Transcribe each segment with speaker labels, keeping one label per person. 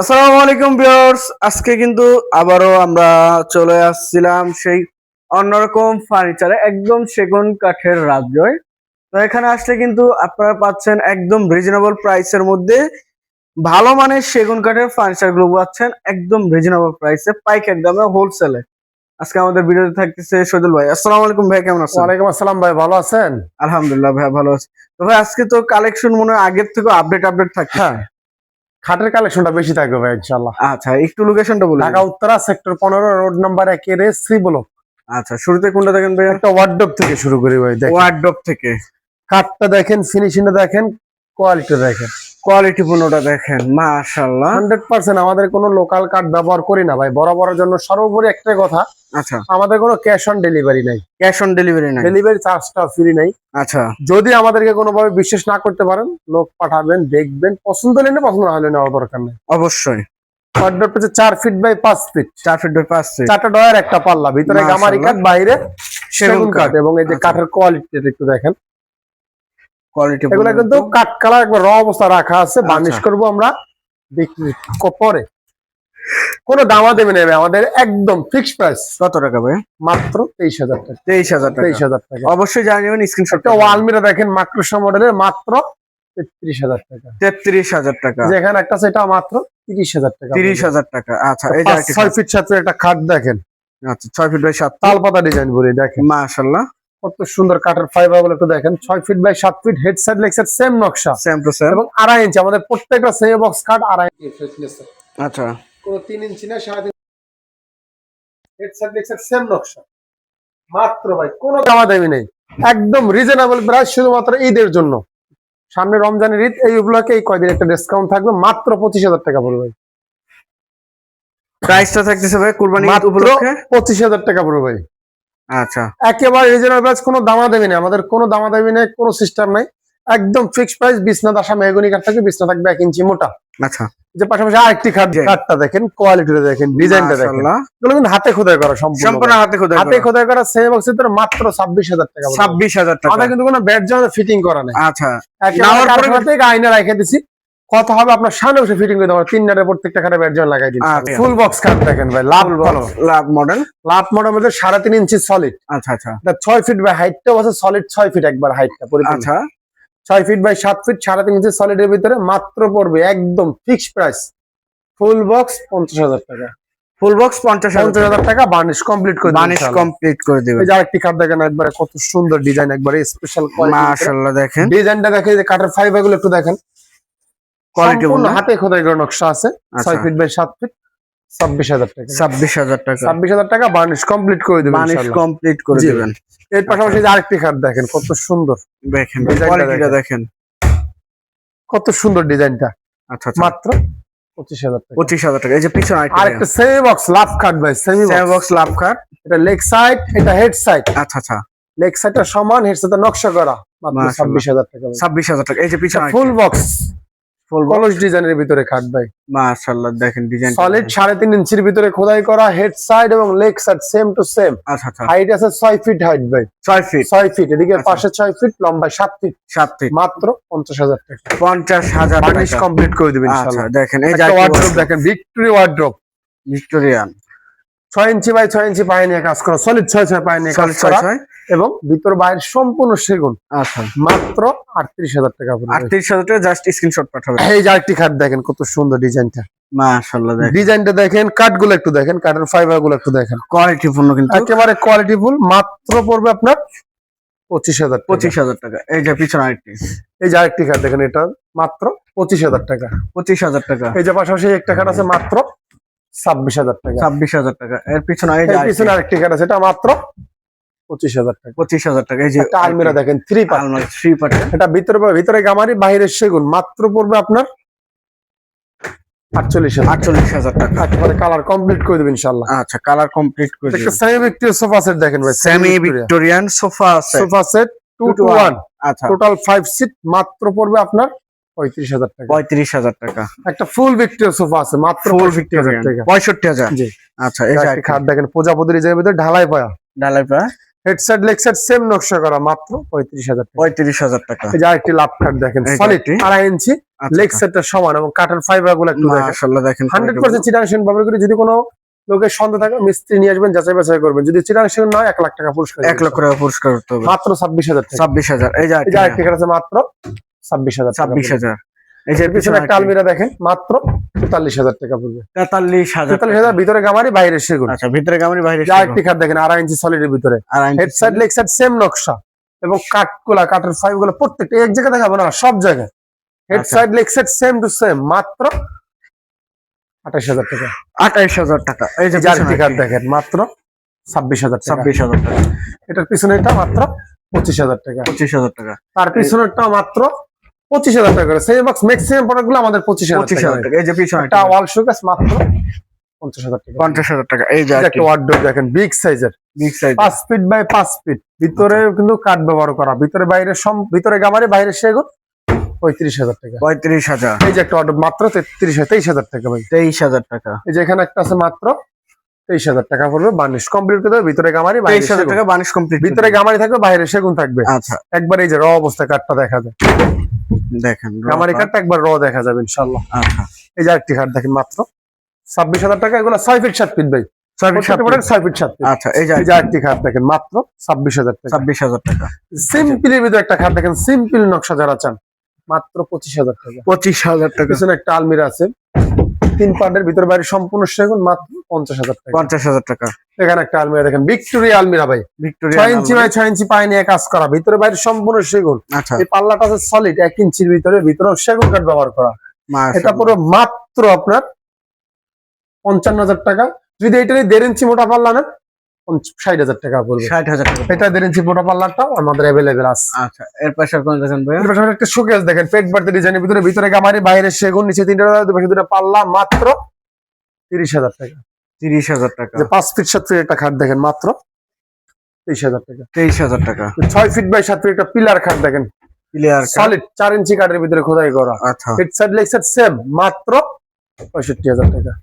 Speaker 1: আসসালামু আলাইকুম ভিউয়ার্স, আজকে কিন্তু আবারও আমরা চলে আসছিলাম সেই অন্যরকম ফার্নিচারে, একদম সেগুন কাঠের রাজজয়। তো এখানে আসলে কিন্তু আপনারা পাচ্ছেন একদম রিজনেবল প্রাইসের মধ্যে ভালো মানের সেগুন কাঠের ফার্নিচার গুলো পাচ্ছেন একদম রিজনেবল প্রাইসে, পাইকারি দামে, হোলসেলে। আজকে আমাদের ভিডিওতে থাকতেছে সজল ভাই। আসসালামু আলাইকুম ভাই, কেমন আছেন?
Speaker 2: ওয়ালাইকুম আসসালাম ভাই, ভালো আছেন?
Speaker 1: আলহামদুলিল্লাহ ভাই, ভালো আছি। তো ভাই আজকে তো কালেকশন মনে হয় আগের থেকে আপডেট থাকছে।
Speaker 2: হ্যাঁ, খাটের কালেকশনটা বেশি থাকবে ভাই ইনশাআল্লাহ।
Speaker 1: আচ্ছা, একটু লোকেশনটা বলে
Speaker 2: Dhaka Uttara sector 15 road number 1 এর সি ব্লক।
Speaker 1: আচ্ছা, শুরুতে কোনটা দেখেন ভাই?
Speaker 2: একটা ওয়ার্ডরোব থেকে শুরু করি ভাই। দেখেন
Speaker 1: ওয়ার্ডরোব থেকে।
Speaker 2: কাঠটা দেখেন, ফিনিশিংটা দেখেন, কোয়ালিটি দেখেন।
Speaker 1: কোয়ালিটি পূর্ণটা দেখেন, মাশাআল্লাহ।
Speaker 2: 100% আমাদের কোনো লোকাল কাঠ ব্যবহার করি না ভাই। বরাবরের জন্য সর্বোপরি একটা কথা,
Speaker 1: আচ্ছা,
Speaker 2: আমাদের কোনো ক্যাশ অন ডেলিভারি নাই।
Speaker 1: ক্যাশ অন ডেলিভারি নাই।
Speaker 2: ডেলিভারি চার্জটা ফ্রি নাই।
Speaker 1: আচ্ছা,
Speaker 2: যদি আমাদেরকে কোনোভাবে বিশ্বাস না করতে পারেন, লোক পাঠাবেন, দেখবেন, পছন্দ হলে না, পছন্দ না হলে নেওয়ার দরকার নেই।
Speaker 1: অবশ্যই।
Speaker 2: ওয়ার্ডরোব হচ্ছে 4 feet by 5 feet,
Speaker 1: 4 feet by 5 feet.
Speaker 2: 4টা ডয়ার, একটা পাল্লা, ভিতরে গামারি কাঠ, বাইরে সেগুন কাঠ। এবং এই যে
Speaker 1: আচ্ছা।
Speaker 2: কাঠের কোয়ালিটিটা একটু দেখেন।
Speaker 1: কোয়ালিটি
Speaker 2: এগুলো কিন্তু কাঠ কালার একবার র অবস্থা রাখা আছে, বার্নিশ করব আমরা বিক্রি পরে। কোনো দামা দেবে নেবে, আমাদের একদম ফিক্সড প্রাইস।
Speaker 1: কত টাকা ভাই?
Speaker 2: মাত্র 23,000 টাকা।
Speaker 1: 23,000 টাকা।
Speaker 2: 23,000 টাকা।
Speaker 1: অবশ্যই জানিয়ে স্ক্রিনশট।
Speaker 2: একটা আলমিরা দেখেন মাক্রোসা মডেলের, মাত্র 33,000 টাকা।
Speaker 1: 33,000 টাকা।
Speaker 2: যেখানে একটা সেটা মাত্র 30,000 টাকা।
Speaker 1: 30,000 টাকা। আচ্ছা, এই যে
Speaker 2: 6 ফিট 7 ফিট একটা খাট দেখেন।
Speaker 1: আচ্ছা, 6 ফিট বাই 7
Speaker 2: তাল পাতা ডিজাইন করে দেখেন,
Speaker 1: মাশাআল্লাহ।
Speaker 2: কত সুন্দর কাঠের ফাইবার গুলো একটু দেখেন। 6 feet by 7 feet, head side leg side same নকশা,
Speaker 1: সেম টু সেম।
Speaker 2: এবং 2.5 ইঞ্চি। আমাদের প্রত্যেকটা সেমি বক্স কাঠ 2.5 ইঞ্চি।
Speaker 1: আচ্ছা,
Speaker 2: কোনো 3 ইঞ্চি না, 3.5 head side leg side same নকশা। মাত্র ভাই কোনো দামাদামি নেই, একদম রিজনেবল প্রাইস, শুধুমাত্র ঈদের জন্য। সামনে রমজানের ঈদ, এই উপলক্ষে এই কয়দিন একটা ডিসকাউন্ট থাকবে, মাত্র 25,000 টাকা পড়বে ভাই।
Speaker 1: প্রাইসটা থাকতেছে ভাই কুরবানি ঈদ
Speaker 2: মাত্র
Speaker 1: উপলক্ষে
Speaker 2: 25,000 টাকা পড়বে ভাই।
Speaker 1: আচ্ছা,
Speaker 2: একেবারে রিজনেবল প্রাইস, কোনো দামাদামি নেই, আমাদের কোনো দামাদামি নেই, কোনো সিস্টেম নাই, একদম ফিক্সড প্রাইস। বিছনা দশা মেহগনি কাঠ থাকবে, বিছনা থাকবে 1 ইঞ্চি মোটা।
Speaker 1: আচ্ছা।
Speaker 2: যে পাশাপাশি আরেকটি কাঠটা দেখেন, কোয়ালিটিটা দেখেন, ডিজাইনটা দেখেন।
Speaker 1: মাশাআল্লাহ।
Speaker 2: এগুলো কিন্তু হাতে খোদাই করা, সম্পূর্ণ
Speaker 1: হাতে খোদাই
Speaker 2: হাতে খোদাই করা। সেমি বক্সের ভিতরে মাত্র 26,000 টাকা।
Speaker 1: 26,000 টাকা।
Speaker 2: আমাদের কিন্তু কোনো ব্যাট জয়েন্ট ফিটিং করা নেই।
Speaker 1: আচ্ছা,
Speaker 2: একেবারে কারখানা থেকে আয়না রেখে দিছি। কত হবে আপনার সামনে বসে ফিটিং করে দেবো, 3 নাটের প্রত্যেকটা খাটে ব্যাট জয়েন্ট লাগাই দিন।
Speaker 1: আচ্ছা।
Speaker 2: ফুল বক্স কাঠ দেখেন ভাই, লাভ
Speaker 1: লাভ মডেল।
Speaker 2: লাভ মডেল মধ্যে 3.5 ইঞ্চি সলিড।
Speaker 1: আচ্ছা, আচ্ছা,
Speaker 2: 6 ফিট বাই হাইটটা আছে সলিড, 6 ফিট একবার হাইটটা পরিপূর্ণ।
Speaker 1: আচ্ছা।
Speaker 2: 6 ফিট বাই 7 ফিট, 3.5 ইঞ্চি সলিডের ভিতরে মাত্র পড়বে একদম ফিক্সড প্রাইস, ফুল বক্স 50,000 টাকা।
Speaker 1: ফুল বক্স 50,000
Speaker 2: টাকা, বার্নিশ কমপ্লিট করে দিবেন।
Speaker 1: বানিশ কমপ্লিট করে দিবেন।
Speaker 2: এই যে আরেকটি কাঠ দেখেন, একবারে কত সুন্দর ডিজাইন, একবারে স্পেশাল কোয়ালিটি।
Speaker 1: মাশাআল্লাহ, দেখেন
Speaker 2: ডিজাইনটা দেখেন, যে কাঠের ফাইবার গুলো একটু দেখেন,
Speaker 1: কোয়ালিটি
Speaker 2: সম্পূর্ণ হাতে খোদাই করা নকশা আছে।
Speaker 1: আচ্ছা।
Speaker 2: 6 ফিট বাই 7 ফিট, 26,000 টাকা।
Speaker 1: 26,000 টাকা।
Speaker 2: 26,000 টাকা, বার্নিশ কমপ্লিট করে দিবেন
Speaker 1: বানিশ
Speaker 2: ইনশাআল্লাহ।
Speaker 1: কমপ্লিট করে
Speaker 2: জি।
Speaker 1: দিবেন।
Speaker 2: এর পাশাপাশি যে আরেকটি কাঠ দেখেন, কত সুন্দর
Speaker 1: দেখেন
Speaker 2: ডিজাইনটা
Speaker 1: কোয়ালিটিটা দেখেন।
Speaker 2: কত সুন্দর ডিজাইনটা।
Speaker 1: আচ্ছা, আচ্ছা।
Speaker 2: মাত্র 25,000 টাকা।
Speaker 1: 25,000 টাকা। এই যে পিছনে
Speaker 2: আরেকটা সেমি বক্স লাভ কাঠ ভাই, সেমি
Speaker 1: বক্স লাভ কাট।
Speaker 2: এটা লেগ সাইড, এটা হেড সাইড।
Speaker 1: আচ্ছা, আচ্ছা।
Speaker 2: লেগ সাইডটা সমান, হেড সাইডটা নকশা করা, মাত্র
Speaker 1: মাশাআল্লাহ।
Speaker 2: 26,000 টাকা।
Speaker 1: 26,000 টাকা। এই যে পিছনে
Speaker 2: ফুল বক্স,
Speaker 1: ফুল
Speaker 2: কলস ডিজাইনের ভিতরে কাঠ ভাই,
Speaker 1: মাশাআল্লাহ, দেখেন ডিজাইন
Speaker 2: সলিড 3.5 ইঞ্চির ভিতরে খোদাই করা, হেড সাইড এবং leg side same to same.
Speaker 1: আচ্ছা, আচ্ছা।
Speaker 2: হাইট আছে 6 ফিট হাইট ভাই,
Speaker 1: 6 ফিট
Speaker 2: 6 ফিট, এদিকে
Speaker 1: আচ্ছা।
Speaker 2: পাশে 6 ফিট, লম্বা 7 ফিট,
Speaker 1: 7 ফিট।
Speaker 2: মাত্র 50,000 টাকা।
Speaker 1: 50,000
Speaker 2: বার্নিশ
Speaker 1: টাকা।
Speaker 2: কমপ্লিট করে দিবেন
Speaker 1: আচ্ছা,
Speaker 2: ইনশাআল্লাহ।
Speaker 1: দেখেন এই যে
Speaker 2: একটা ওয়ার্ডরোব দেখেন, victory wardrobe,
Speaker 1: Victorian
Speaker 2: 6 inch by 6 inch পায়ে নিয়ে কাজ করা, সলিড 6 পায়ে নিয়ে কাজ করা, এবং ভিতর বাইরে সম্পূর্ণ সেগুন।
Speaker 1: আচ্ছা,
Speaker 2: মাত্র 38,000 টাকা পড়বে।
Speaker 1: 38,000 টাকা। জাস্ট স্ক্রিনশট পাঠাবেন।
Speaker 2: এই যে আরেকটি খাট দেখেন, কত সুন্দর ডিজাইনটা।
Speaker 1: মাশাআল্লাহ, দেখেন
Speaker 2: ডিজাইনটা দেখেন, কাঠগুলো একটু দেখেন, কাঠের ফাইবার গুলো একটু দেখেন,
Speaker 1: কোয়ালিটি পূর্ণ কিন্তু
Speaker 2: একেবারে কোয়ালিটি ফুল। মাত্র পড়বে আপনার 25,000 টাকা।
Speaker 1: 25,000 টাকা। এই যে পিছনে আরেকটি,
Speaker 2: এই যে আরেকটি খাট দেখেন, এটা মাত্র 25,000 টাকা।
Speaker 1: 25,000 টাকা।
Speaker 2: এই যে পাশাপাশি একটা খাট আছে, মাত্র 26,000 টাকা।
Speaker 1: 26,000 টাকা। এর পিছনে এই যে
Speaker 2: এই পিছনে আরেকটি খাট আছে, এটা মাত্র 25,000 টাকা।
Speaker 1: 25,000 টাকা। এই যে
Speaker 2: একটা আলমিরা দেখেন, 3 পার্ট,
Speaker 1: আলমারি 3 পার্টের।
Speaker 2: এটা ভিতরে গামারি, বাইরের সেগুন, মাত্র পড়বে আপনার 48,000
Speaker 1: টাকা।
Speaker 2: একেবারে কালার কমপ্লিট করে দেবেন ইনশাআল্লাহ।
Speaker 1: আচ্ছা, কালার কমপ্লিট করে
Speaker 2: একটা
Speaker 1: দিবেন।
Speaker 2: সেমি ভিক্টোরিয়া সোফা সেট দেখেন ভাই,
Speaker 1: সেমি ভিক্টোরিয়ান সোফা আছে।
Speaker 2: সোফা সেট 2 to 1,
Speaker 1: আচ্ছা,
Speaker 2: টোটাল 5 সিট, মাত্র পড়বে আপনার 35,000 টাকা।
Speaker 1: 35,000 টাকা।
Speaker 2: একটা ফুল ভিক্টোরিয়া সোফা আছে, মাত্র
Speaker 1: ফুল
Speaker 2: 65,000 টাকা।
Speaker 1: 65,000।
Speaker 2: জি।
Speaker 1: আচ্ছা, এই যে
Speaker 2: একটা খাট দেখেন, প্রজাপতি ডিজাইনের ভিতরে ঢালাই পায়া,
Speaker 1: ডালাই পা
Speaker 2: head side leg side same নকশা করা, মাত্র 35,000 টাকা।
Speaker 1: 35,000 টাকা।
Speaker 2: এই যে আরেকটি লাভ খাট দেখেন,
Speaker 1: এই যে
Speaker 2: সলিড
Speaker 1: আরেকটি।
Speaker 2: 2.5 ইঞ্চি, লেগ সেটটা সমান এবং কাঠের ফাইবার গুলো একটু দেখেন
Speaker 1: মাশাআল্লাহ দেখেন
Speaker 2: 100% চিটাং সেগুন ব্যবহার করে। যদি কোনো লোকের সন্দেহ থাকে মিস্ত্রি নিয়ে আসবেন, যাচাই বাছাই করবেন। যদি চিটাং সেগুন নয় 1 লাখ টাকা পুরস্কার,
Speaker 1: 1 লক্ষ টাকা পুরস্কার করতে হবে।
Speaker 2: মাত্র 26,000 টাকা।
Speaker 1: 26,000। এই যে
Speaker 2: আরেকটি আছে মাত্র 26,000 টাকা।
Speaker 1: 26,000। এই যে
Speaker 2: পিছনে একটা আলমিরা দেখেন মাত্র 43,000 টাকা পড়বে।
Speaker 1: 43,000
Speaker 2: ভিতরে গামারি বাইরে সেগুন।
Speaker 1: আচ্ছা, ভিতরে গামারি বাইরে
Speaker 2: আরেকটি খাট দেখেন 2.5 ইঞ্চি সলিডের ভিতরে, head side leg side same নকশা এবং কাঠগুলা কাঠের ফাইভ গুলো প্রত্যেকটা এক জায়গায় দেখাবো না, সব জায়গায় head side leg side same to same, মাত্র 28,000 টাকা।
Speaker 1: 28,000 টাকা। এই যে
Speaker 2: আরেকটি খাট দেখেন মাত্র 26,000 টাকা।
Speaker 1: 26,000 টাকা।
Speaker 2: এটার পিছনেরটা মাত্র 25,000 টাকা।
Speaker 1: 25,000 টাকা।
Speaker 2: তার পিছনেরটা মাত্র 25,000 টাকা করে। সেম বক্স ম্যাক্সিমাম প্রোডাক্ট গুলো আমাদের 25,000 টাকা।
Speaker 1: এই যে পিছনে
Speaker 2: একটা ওয়াল শোকেস মাত্র 50,000 টাকা।
Speaker 1: 50,000 টাকা। এই যে
Speaker 2: একটা ওয়ার্ডরোব দেখেন বিগ সাইজের,
Speaker 1: big size
Speaker 2: 5 feet by 5 feet, ভিতরে কিন্তু কাঠ ব্যবহার করা, ভিতরে বাইরে ভিতরে গামারি বাইরে সেগুন, 35,000 টাকা।
Speaker 1: 35,000।
Speaker 2: এই যে একটা ওয়ার্ডরোব মাত্র 23,000 টাকা ভাই।
Speaker 1: 23,000 টাকা।
Speaker 2: এই যে এখানে একটা আছে মাত্র 23,000 টাকা পড়বে, বার্নিশ কমপ্লিট করে দেবে, ভিতরে গামারি বাইরে
Speaker 1: 23,000 টাকা বানিশ কমপ্লিট।
Speaker 2: ভিতরে গামারি থাকবে বাইরে সেগুন থাকবে।
Speaker 1: আচ্ছা,
Speaker 2: একবার এই যে র অবস্থায় কাঠটা দেখা যায়,
Speaker 1: দেখেন
Speaker 2: গামারি কাঠটা একবার র দেখা যাবে ইনশাআল্লাহ।
Speaker 1: আচ্ছা,
Speaker 2: এই যে আরেকটি কাঠ দেখেন মাত্র 26,000 টাকা। এগুলো 6 ফিট 7 ফিট ভাই,
Speaker 1: 6 ফিট 7 ফিট।
Speaker 2: 6 fit 7 fit.
Speaker 1: আচ্ছা, এই যে
Speaker 2: এই যে আরেকটি খাট দেখেন মাত্র 26,000 টাকা।
Speaker 1: 26,000 টাকা।
Speaker 2: সিম্পলের ভিতরে একটা খাট দেখেন, সিম্পল নকশা যারা চান মাত্র 25,000 টাকা।
Speaker 1: 25,000 টাকা।
Speaker 2: পিছনে একটা আলমিরা আছে 3 পার্টের, ভিতর বাইরে সম্পূর্ণ সেগুন, মাত্র 50,000 টাকা।
Speaker 1: 50,000 টাকা।
Speaker 2: এখানে একটা আলমিরা দেখেন ভিক্টোরিয়া আলমিরা ভাই,
Speaker 1: ভিক্টোরিয়া
Speaker 2: 6 ইঞ্চি বাই 6 ইঞ্চি পায় নিয়ে কাজ করা, ভিতরে বাইরে সম্পূর্ণ সেগুন।
Speaker 1: আচ্ছা,
Speaker 2: এই পাল্লাটা আছে সলিড 1 ইঞ্চির ভিতরে, ভিতরে সেগুন কাঠ ব্যবহার করা। এটা পুরো মাত্র আপনার 55,000 টাকা। যদি এটা 1.5 ইঞ্চি মোটা পাল্লা নেন 60,000 টাকা পড়বে।
Speaker 1: 60,000 টাকা।
Speaker 2: এটা 1.5 ইঞ্চি মোটা পাল্লাটা আমাদের অ্যাভেলেবেল আছে।
Speaker 1: আচ্ছা, এর পাশে কোন দেখেন ভাই?
Speaker 2: এর পাশে একটা শোকেস দেখেন পেট বাড়তে ডিজাইনের ভিতরে, ভিতরে গামারি বাইরে সেগুন, নিচে 3টা দুই পাশে 2টা পাল্লা, মাত্র 30,000 টাকা।
Speaker 1: 30,000 টাকা।
Speaker 2: যে 5 ফিট 7 ফিট একটা খাট দেখেন মাত্র 23,000 টাকা।
Speaker 1: 23,000 টাকা।
Speaker 2: 6 ফিট বাই 7 ফিট একটা পিলার খাট দেখেন,
Speaker 1: ক্লিয়ার
Speaker 2: সলিড 4 ইঞ্চি কাঠের ভিতরে খোদাই করা,
Speaker 1: আচ্ছা,
Speaker 2: head side leg side same, মাত্র 65,000 টাকা।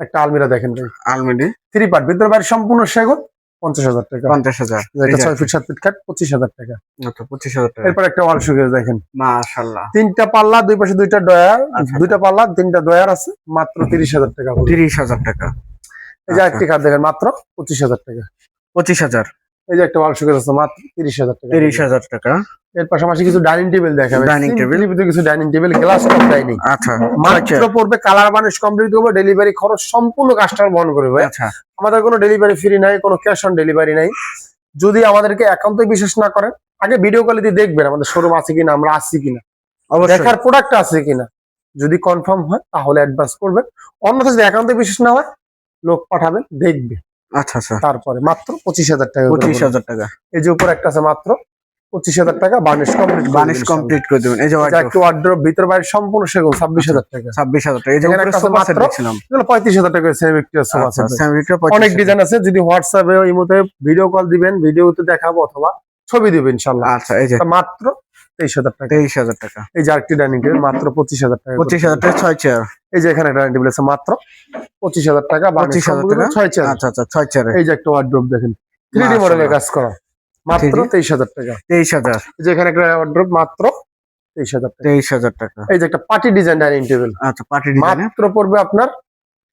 Speaker 2: একটা আলমিরা দেখেন ভাই
Speaker 1: আলমিরি
Speaker 2: 3 পার্ট, ভিতরে বাইরে সম্পূর্ণ সেগুন, 50,000 টাকা।
Speaker 1: 50,000।
Speaker 2: এটা 6 ফিট 7 ফিট খাট 25,000 টাকা।
Speaker 1: আচ্ছা, 25,000 টাকা।
Speaker 2: এরপর একটা ওয়াল শোকেস দেখেন
Speaker 1: মাশাআল্লাহ।
Speaker 2: 3টা পাল্লা, দুই পাশে 2টা ডয়ার,
Speaker 1: আচ্ছা।
Speaker 2: 2টা পাল্লা 3টা ডয়ার আছে, মাত্র 30,000 টাকা।
Speaker 1: 30,000 টাকা।
Speaker 2: এই যে একটি খাট দেখেন মাত্র 25,000 টাকা।
Speaker 1: 25,000।
Speaker 2: এই যে একটা ওয়াল শোকেস আছে মাত্র 30,000 টাকা।
Speaker 1: 30,000 টাকা।
Speaker 2: এর পাশাপাশি কিছু ডাইনিং টেবিল দেখাবে,
Speaker 1: Dining table।
Speaker 2: ভিতরে কিছু dining table, glass top dining,
Speaker 1: আচ্ছা,
Speaker 2: মাত্র পড়বে, কালার বানিশ কমপ্লিট করবে, ডেলিভারি খরচ সম্পূর্ণ কাস্টমার বহন করবে।
Speaker 1: আচ্ছা,
Speaker 2: আমাদের কোনো ডেলিভারি ফ্রি নাই, কোনো ক্যাশ অন ডেলিভারি নাই। যদি আমাদেরকে একান্তই বিশ্বাস না করেন, আগে ভিডিও কলে দিয়ে দেখবেন আমাদের শোরুম আছে কিনা, আমরা আসছি কিনা,
Speaker 1: অবশ্যই।
Speaker 2: দেখার প্রোডাক্ট আছে কিনা। যদি কনফার্ম হয় তাহলে অ্যাডভান্স করবেন, অন্যথা যদি একান্তই বিশ্বাস না হয় লোক পাঠাবেন, দেখবে,
Speaker 1: আচ্ছা, আচ্ছা,
Speaker 2: তারপরে মাত্র 25,000 টাকা।
Speaker 1: 25,000 টাকা।
Speaker 2: এই যে উপর একটা আছে মাত্র 25,000 টাকা, বার্নিশ কমপ্লিট,
Speaker 1: বানিশ কমপ্লিট করে দিবেন। এই যে
Speaker 2: একটা ওয়ার্ড্রোব ভিতর বাইরে সম্পূর্ণ সেগুন, 26,000 টাকা।
Speaker 1: 26,000 টাকা। এই যে
Speaker 2: এখানে একটা
Speaker 1: সোফা সেট
Speaker 2: মাত্র
Speaker 1: দেখছিলাম।
Speaker 2: এগুলো 35,000 টাকা সেম ভিক্টোরিয়া সোফা
Speaker 1: আচ্ছা,
Speaker 2: সেট।
Speaker 1: স্যামরিটা
Speaker 2: অনেক ডিজাইন আছে, যদি হোয়াটসঅ্যাপে ইমোতে ভিডিও কল দিবেন, ভিডিওতে দেখাবো অথবা ছবি দিবেন ইনশাআল্লাহ।
Speaker 1: আচ্ছা, এই যে
Speaker 2: এটা মাত্র 23,000 টাকা।
Speaker 1: 23,000 টাকা।
Speaker 2: এই যে আরেকটি ডাইনিং টেবিল মাত্র 25,000 টাকা।
Speaker 1: 25,000 টাকা 6 চেয়ার।
Speaker 2: এই যে এখানে একটা ডাইনিং টেবিল আছে মাত্র 25,000 টাকা,
Speaker 1: 25,000 টাকা।
Speaker 2: 6 চেয়ার।
Speaker 1: আচ্ছা, আচ্ছা, 6 চেয়ারে।
Speaker 2: এই যে একটা ওয়ার্ডরোব দেখেন 3D
Speaker 1: মাশাআল্লাহ।
Speaker 2: মডেলের কাজ করা, মাত্র
Speaker 1: 3D
Speaker 2: 23,000 টাকা।
Speaker 1: 23,000।
Speaker 2: এই যে এখানে একটা ওয়ার্ডরোব মাত্র 23,000 টাকা।
Speaker 1: 23,000 টাকা।
Speaker 2: এই যে একটা পার্টি ডিজাইন ডাইনিং টেবিল
Speaker 1: আচ্ছা, পার্টি ডিজাইনে
Speaker 2: মাত্র পড়বে আপনার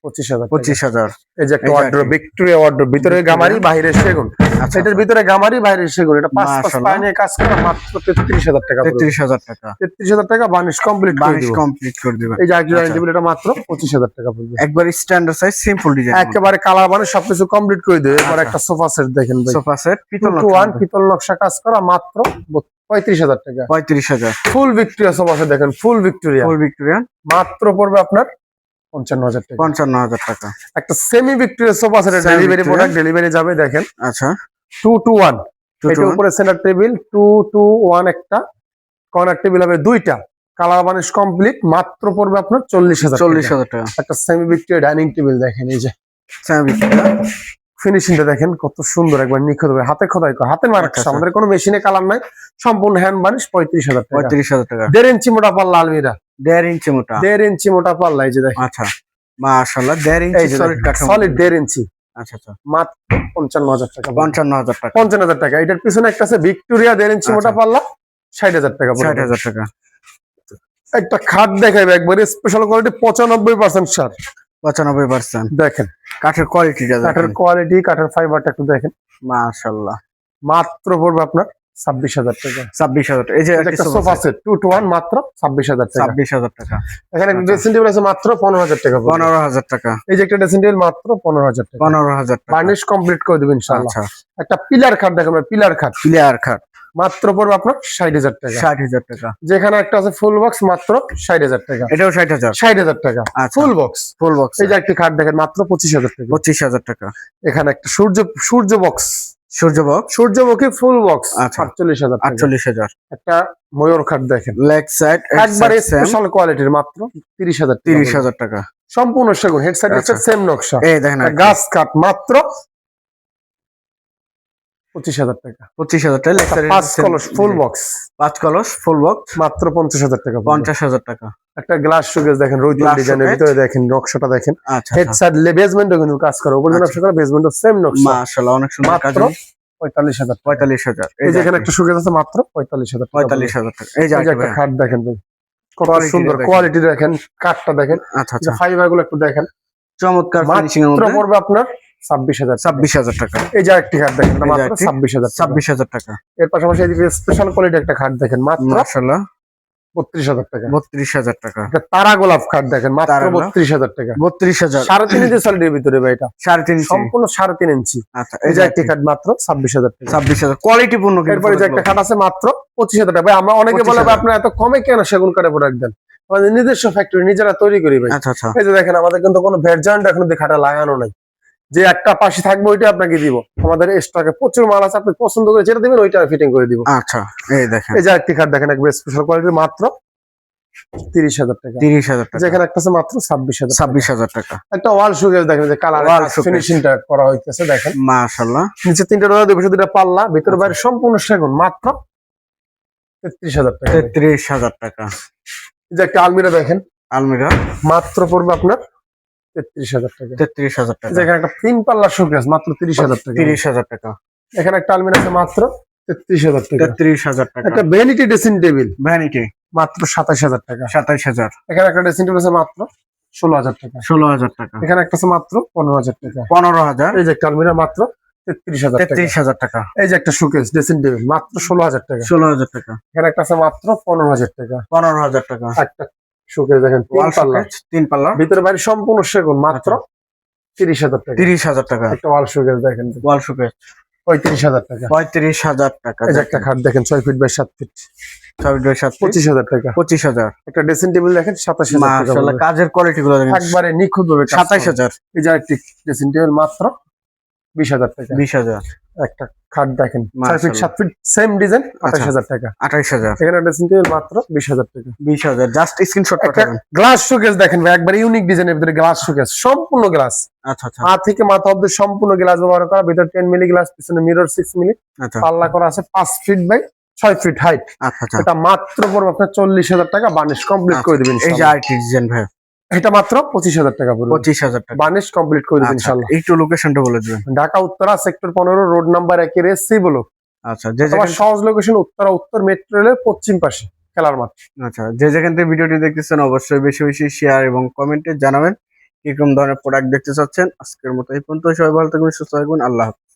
Speaker 2: 25,000 টাকা।
Speaker 1: 25,000।
Speaker 2: এই যে একটা
Speaker 1: এই যে
Speaker 2: ওয়ার্ডরোব
Speaker 1: আরেকটি।
Speaker 2: ভিক্টোরিয়া ওয়ার্ডরোব, ভিতরে
Speaker 1: ভিক্টোরিয়া।
Speaker 2: গামারি বাইরে সেগুন।
Speaker 1: আচ্ছা,
Speaker 2: এটার ভিতরে গামারি বাইরে সেগুন, এটা 5
Speaker 1: মাশাআল্লাহ।
Speaker 2: পায় নিয়ে কাজ করা, মাত্র 33,000 টাকা।
Speaker 1: 33,000 টাকা।
Speaker 2: 33,000 টাকা বার্নিশ কমপ্লিট করে
Speaker 1: বানিশ
Speaker 2: দিব।
Speaker 1: কমপ্লিট করে দিবেন।
Speaker 2: এই যে আরেকটি ডাইনিং
Speaker 1: আচ্ছা।
Speaker 2: টেবিল, এটা মাত্র 25,000 টাকা পড়বে।
Speaker 1: একবার স্ট্যান্ডার্ড সাইজ সিম্পল ডিজাইন।
Speaker 2: একেবারে কালার বানিশ সবকিছু কমপ্লিট করে দিবে। এবার
Speaker 1: আচ্ছা।
Speaker 2: একটা সোফা সেট দেখেন ভাই,
Speaker 1: সোফা সেট
Speaker 2: 2
Speaker 1: পিতল
Speaker 2: to 1 পিতল নকশা কাজ করা, মাত্র 35,000 টাকা।
Speaker 1: 35,000।
Speaker 2: ফুল ভিক্টোরিয়া সোফা সেট দেখেন, ফুল ভিক্টোরিয়া,
Speaker 1: ফুল ভিক্টোরিয়ান
Speaker 2: মাত্র পড়বে আপনার 55,000 টাকা।
Speaker 1: 55,000 টাকা।
Speaker 2: একটা semi Victoria sofa set,
Speaker 1: Semi
Speaker 2: delivery
Speaker 1: Victoria।
Speaker 2: Product, delivery যাবে দেখেন
Speaker 1: আচ্ছা,
Speaker 2: 2 to 1।
Speaker 1: 2 to
Speaker 2: এটা
Speaker 1: 1।
Speaker 2: উপরে সেন্টার টেবিল, 2 to 1 একটা, কর্নার টেবিল হবে 2টা, কালার বানিশ কমপ্লিট, মাত্র পড়বে আপনার 40,000 টাকা।
Speaker 1: 40,000 টাকা।
Speaker 2: একটা সেমি ভিক্টোরিয়া ডাইনিং টেবিল দেখেন, এই যে
Speaker 1: স্যাম ভিক্টোরিয়া।
Speaker 2: ফিনিশিংটা দেখেন কত সুন্দর, একবার নিখুঁত ভাবে হাতে খোদাই করা, হাতের
Speaker 1: আচ্ছা,
Speaker 2: মার্কস,
Speaker 1: আচ্ছা।
Speaker 2: আমাদের কোনো মেশিনে কালার নাই, সম্পূর্ণ হ্যান্ড বানিশ, 35,000 টাকা।
Speaker 1: 35,000 টাকা।
Speaker 2: 1.5 ইঞ্চি মোটা পাল্লা আলমিরা,
Speaker 1: 1.5 ইঞ্চি মোটা।
Speaker 2: 1.5 ইঞ্চি মোটা পাল্লা, এই যে দেখেন,
Speaker 1: আচ্ছা, মাশাআল্লাহ। 1.5
Speaker 2: এই
Speaker 1: ইঞ্চি
Speaker 2: যে
Speaker 1: সলিড কাঠামো।
Speaker 2: সলিড 1.5 ইঞ্চি,
Speaker 1: আচ্ছা, আচ্ছা।
Speaker 2: মাত্র 55,000 টাকা।
Speaker 1: 55,000 টাকা।
Speaker 2: 55,000 টাকা। এটার পিছনে একটা আছে ভিক্টোরিয়া 1.5 ইঞ্চি মোটা
Speaker 1: আচ্ছা।
Speaker 2: পাল্লা, 60,000 টাকা পড়বে।
Speaker 1: 60,000 টাকা।
Speaker 2: একটা খাট দেখাইবে একবারে স্পেশাল কোয়ালিটি 95% সার।
Speaker 1: 95%।
Speaker 2: দেখেন
Speaker 1: কাঠের কোয়ালিটিটা
Speaker 2: কাঠের
Speaker 1: দেখেন,
Speaker 2: কোয়ালিটি, কাঠের ফাইবারটা একটু দেখেন।
Speaker 1: মাশাআল্লাহ।
Speaker 2: মাত্র পড়বে আপনার 26,000 টাকা।
Speaker 1: 26,000 টাকা। এই যে
Speaker 2: একটা সোফা সেট 2 to 1 মাত্র 26,000 টাকা।
Speaker 1: 26,000 টাকা।
Speaker 2: এখানে একটা ড্রেসিং টেবিল আছে মাত্র 15,000 টাকা।
Speaker 1: 15,000 টাকা।
Speaker 2: এই যে একটা ড্রেসিং টেবিল মাত্র 15,000 টাকা।
Speaker 1: 15,000 টাকা।
Speaker 2: বার্নিশ কমপ্লিট করে দেবেন ইনশাআল্লাহ।
Speaker 1: আচ্ছা,
Speaker 2: একটা পিলার খাট দেখেন, পিলার খাট
Speaker 1: ক্লিয়ার খাট
Speaker 2: মাত্র পড়বে আপনার 60,000 টাকা।
Speaker 1: 60,000 টাকা।
Speaker 2: যেখানে একটা আছে ফুল বক্স মাত্র 60,000 টাকা।
Speaker 1: এটাও 60,000।
Speaker 2: 60,000 টাকা
Speaker 1: আচ্ছা।
Speaker 2: Full box.
Speaker 1: Full box.
Speaker 2: এই যে একটা খাট দেখেন মাত্র 25,000 টাকা।
Speaker 1: 25,000 টাকা।
Speaker 2: এখানে একটা সূর্য বক্স,
Speaker 1: সূর্য বক্স।
Speaker 2: সূর্যমুখী ফুল বক্স
Speaker 1: আচ্ছা।
Speaker 2: 48,000 টাকা।
Speaker 1: 48,000।
Speaker 2: একটা ময়ূর খাট দেখেন
Speaker 1: লেগ সাইড
Speaker 2: একবারে স্পেশাল কোয়ালিটির মাত্র 30,000 টাকা।
Speaker 1: 30,000 টাকা।
Speaker 2: সম্পূর্ণ সেগুন, হেড সাইড
Speaker 1: আচ্ছা।
Speaker 2: সেম নকশা।
Speaker 1: এই দেখেন
Speaker 2: একটা গাছ কাঠ মাত্র 25,000 টাকা।
Speaker 1: 25,000 টাকা। লেগ
Speaker 2: একটা
Speaker 1: সাইড
Speaker 2: 5 কলস ফুল বক্স
Speaker 1: 5 কলস ফুল বক্স
Speaker 2: মাত্র 50,000 টাকা।
Speaker 1: 50,000 টাকা।
Speaker 2: একটা গ্লাস শোকেস দেখেন, রোজ
Speaker 1: Glass
Speaker 2: ডিজাইনের
Speaker 1: showcase।
Speaker 2: ভিতরে দেখেন নকশাটা দেখেন।
Speaker 1: আচ্ছা,
Speaker 2: হেড সাইড বেসমেন্টও কিন্তু কাজ করে, উপর
Speaker 1: আচ্ছা।
Speaker 2: নকশা করে বেসমেন্টও সেম নকশা।
Speaker 1: মাশাআল্লাহ, অনেক সুন্দর কাজ।
Speaker 2: মাত্র 45,000 টাকা।
Speaker 1: 45,000।
Speaker 2: এই যে এখানে একটা শোকেস আছে মাত্র 45,000 টাকা।
Speaker 1: 45,000 টাকা। এই যে
Speaker 2: এই যে
Speaker 1: একটা
Speaker 2: একটা খাট দেখেন ভাই, কত
Speaker 1: Quality
Speaker 2: সুন্দর
Speaker 1: দেখেন।
Speaker 2: কোয়ালিটি দেখেন, কাঠটা দেখেন,
Speaker 1: আচ্ছা আচ্ছা,
Speaker 2: ফাইবার গুলো একটু দেখেন।
Speaker 1: চমৎকার ফিনিশিং এর
Speaker 2: মাত্র
Speaker 1: মধ্যে।
Speaker 2: পড়বে আপনার 26,000 টাকা।
Speaker 1: 26,000 টাকা।
Speaker 2: এই যে একটি খাট দেখেন, এটা
Speaker 1: এই যে
Speaker 2: মাত্র
Speaker 1: একটি
Speaker 2: 26,000 টাকা।
Speaker 1: 26,000 টাকা।
Speaker 2: এর পাশাপাশি এদিকে স্পেশাল কোয়ালিটি একটা খাট দেখেন মাত্র
Speaker 1: মাশাআল্লাহ,
Speaker 2: 32,000 টাকা।
Speaker 1: 32,000 টাকা।
Speaker 2: একটা তারা গোলাপ খাট দেখেন মাত্র
Speaker 1: তারা গোলাপ।
Speaker 2: 32,000 টাকা।
Speaker 1: 32,000।
Speaker 2: 3.5 ইঞ্চি সলিডের ভিতরে ভাই, এটা
Speaker 1: 3.5 ইঞ্চি।
Speaker 2: সম্পূর্ণ 3.5 ইঞ্চি।
Speaker 1: আচ্ছা,
Speaker 2: এই যে একটি খাট মাত্র 26,000 টাকা।
Speaker 1: 26,000 কোয়ালিটি পূর্ণ।
Speaker 2: এরপরে যে একটা খাট আছে মাত্র 25,000 টাকা। ভাই আমরা অনেকে বলে
Speaker 1: 25,000
Speaker 2: আপনার এত কমে কেন সেগুন কাঠের প্রোডাক্ট দেন? আমাদের নিজস্ব ফ্যাক্টরি, নিজেরা তৈরি করি ভাই।
Speaker 1: আচ্ছা আচ্ছা,
Speaker 2: এই যে দেখেন আমাদের কিন্তু কোনো ভেরজান্ট এখন খাটা লাগানো নাই, যে একটা পাশে থাকবে ওইটা আপনাকে দিব। আমাদের স্টকে প্রচুর মাল আছে, আপনি পছন্দ করে যেটা দিবেন ওইটা ফিটিং করে দিব।
Speaker 1: আচ্ছা। এই দেখেন,
Speaker 2: এই যে একটি খাট দেখেন একবার স্পেশাল কোয়ালিটির মাত্র 30,000 টাকা।
Speaker 1: 30,000 টাকা।
Speaker 2: যেখানে একটা আছে মাত্র 26,000 টাকা।
Speaker 1: 26,000 টাকা।
Speaker 2: একটা ওয়াল শোকেস দেখেন, যে কালার
Speaker 1: Wall showcase।
Speaker 2: ফিনিশিংটা করা হইতেছে দেখেন।
Speaker 1: মাশাআল্লাহ,
Speaker 2: নিচে 3টা রোজা, দুই পাশে 2টা পাল্লা, ভিতরে বাইরে সম্পূর্ণ সেগুন মাত্র 33,000 টাকা।
Speaker 1: 33,000 টাকা।
Speaker 2: এই যে একটা আলমিরা দেখেন
Speaker 1: আলমিরা
Speaker 2: মাত্র পড়বে আপনার 33,000 টাকা।
Speaker 1: 33,000 টাকা।
Speaker 2: যেখানে একটা 3 পাল্লা শোকেস মাত্র 30,000 টাকা।
Speaker 1: 30,000 টাকা।
Speaker 2: এখানে একটা আলমিরা আছে মাত্র 33,000 টাকা।
Speaker 1: 33,000 টাকা।
Speaker 2: একটা ভ্যানিটি ড্রেসিং টেবিল
Speaker 1: ভ্যানিটি
Speaker 2: মাত্র 27,000 টাকা।
Speaker 1: 27,000।
Speaker 2: এখানে একটা ড্রেসিং টেবিল আছে মাত্র 16,000 টাকা।
Speaker 1: 16,000 টাকা।
Speaker 2: এখানে একটা আছে মাত্র 15,000 টাকা।
Speaker 1: 15,000।
Speaker 2: এই যে একটা আলমিরা মাত্র 33,000 টাকা।
Speaker 1: 33,000 টাকা।
Speaker 2: এই যে একটা শোকেস ড্রেসিং টেবিল মাত্র 16,000 টাকা।
Speaker 1: 16,000 টাকা।
Speaker 2: এখানে একটা আছে মাত্র 15,000 টাকা।
Speaker 1: 15,000 টাকা।
Speaker 2: একটা শোকেস দেখেন
Speaker 1: ওয়াল
Speaker 2: 3 পাল্লা,
Speaker 1: শোকেস 3 পাল্লা
Speaker 2: ভিতরে বাইরে সম্পূর্ণ সেগুন মাত্র 30,000 টাকা।
Speaker 1: 30,000 টাকা।
Speaker 2: একটা ওয়াল শোকেস দেখেন
Speaker 1: ওয়াল শোকেস
Speaker 2: 35,000 টাকা।
Speaker 1: 35,000 টাকা।
Speaker 2: এই যে একটা খাট দেখেন 6 ফিট বাই 7 ফিট 25,000 টাকা।
Speaker 1: 25,000।
Speaker 2: একটা ড্রেসিং টেবিল দেখেন 27,000 টাকা।
Speaker 1: মাশাআল্লাহ, কাজের কোয়ালিটি গুলো দেখেন।
Speaker 2: একবারে নিখুঁত ভাবে
Speaker 1: 27,000।
Speaker 2: এই যে একটি ড্রেসিং টেবিল মাত্র 20,000 টাকা।
Speaker 1: 20,000।
Speaker 2: একটা খাট দেখেন 6 ফিট
Speaker 1: মাশাআল্লাহ।
Speaker 2: 7 ফিট সেম ডিজাইন 28,000 টাকা।
Speaker 1: 28,000।
Speaker 2: এখানে ড্রেসিং টেবিল মাত্র 20,000 টাকা।
Speaker 1: 20,000। জাস্ট স্ক্রিনশট
Speaker 2: একটা
Speaker 1: পাঠাবেন।
Speaker 2: গ্লাস শোকেস দেখেন ভাই, একবারে ইউনিক ডিজাইনের ভিতরে গ্লাস শোকেস, সম্পূর্ণ গ্লাস,
Speaker 1: আচ্ছা আচ্ছা
Speaker 2: পা থেকে মাথা অবধি সম্পূর্ণ গ্লাস ব্যবহার করা। ভিতরে 10 মিলি গ্লাস, পিছনে মিরর 6 মিলি,
Speaker 1: আচ্ছা
Speaker 2: পাল্লা করা আছে 5 ফিট বাই 6 ফিট হাইট।
Speaker 1: আচ্ছা আচ্ছা।
Speaker 2: এটা মাত্র পড়বে আপনার 40,000 টাকা। বার্নিশ কমপ্লিট করে দিবেন
Speaker 1: এই যে
Speaker 2: ইনশাআল্লাহ।
Speaker 1: আইটি ডিজাইন ভাই,
Speaker 2: এটা মাত্র 25,000 টাকা পড়বে।
Speaker 1: 25,000 টাকা।
Speaker 2: বার্নিশ কমপ্লিট করে দিবেন
Speaker 1: আচ্ছা,
Speaker 2: ইনশাআল্লাহ।
Speaker 1: একটু লোকেশনটা বলে দিবেন।
Speaker 2: Dhaka Uttara sector 15 road number 1 এর এসসি বলো।
Speaker 1: আচ্ছা, যে
Speaker 2: তোমার
Speaker 1: যেখান
Speaker 2: সহজ লোকেশন উত্তরা উত্তর মেট্রো রেলের পশ্চিম পাশে খেলার মাঠ।
Speaker 1: আচ্ছা, যে যেখান থেকে ভিডিওটি দেখতেছেন অবশ্যই বেশি বেশি শেয়ার এবং কমেন্টে জানাবেন কিরকম ধরনের প্রোডাক্ট দেখতে চাচ্ছেন। আজকের মতো এই পর্যন্ত, সবাই ভালো থাকবেন, সুস্থ থাকবেন, আল্লাহ হাফেজ।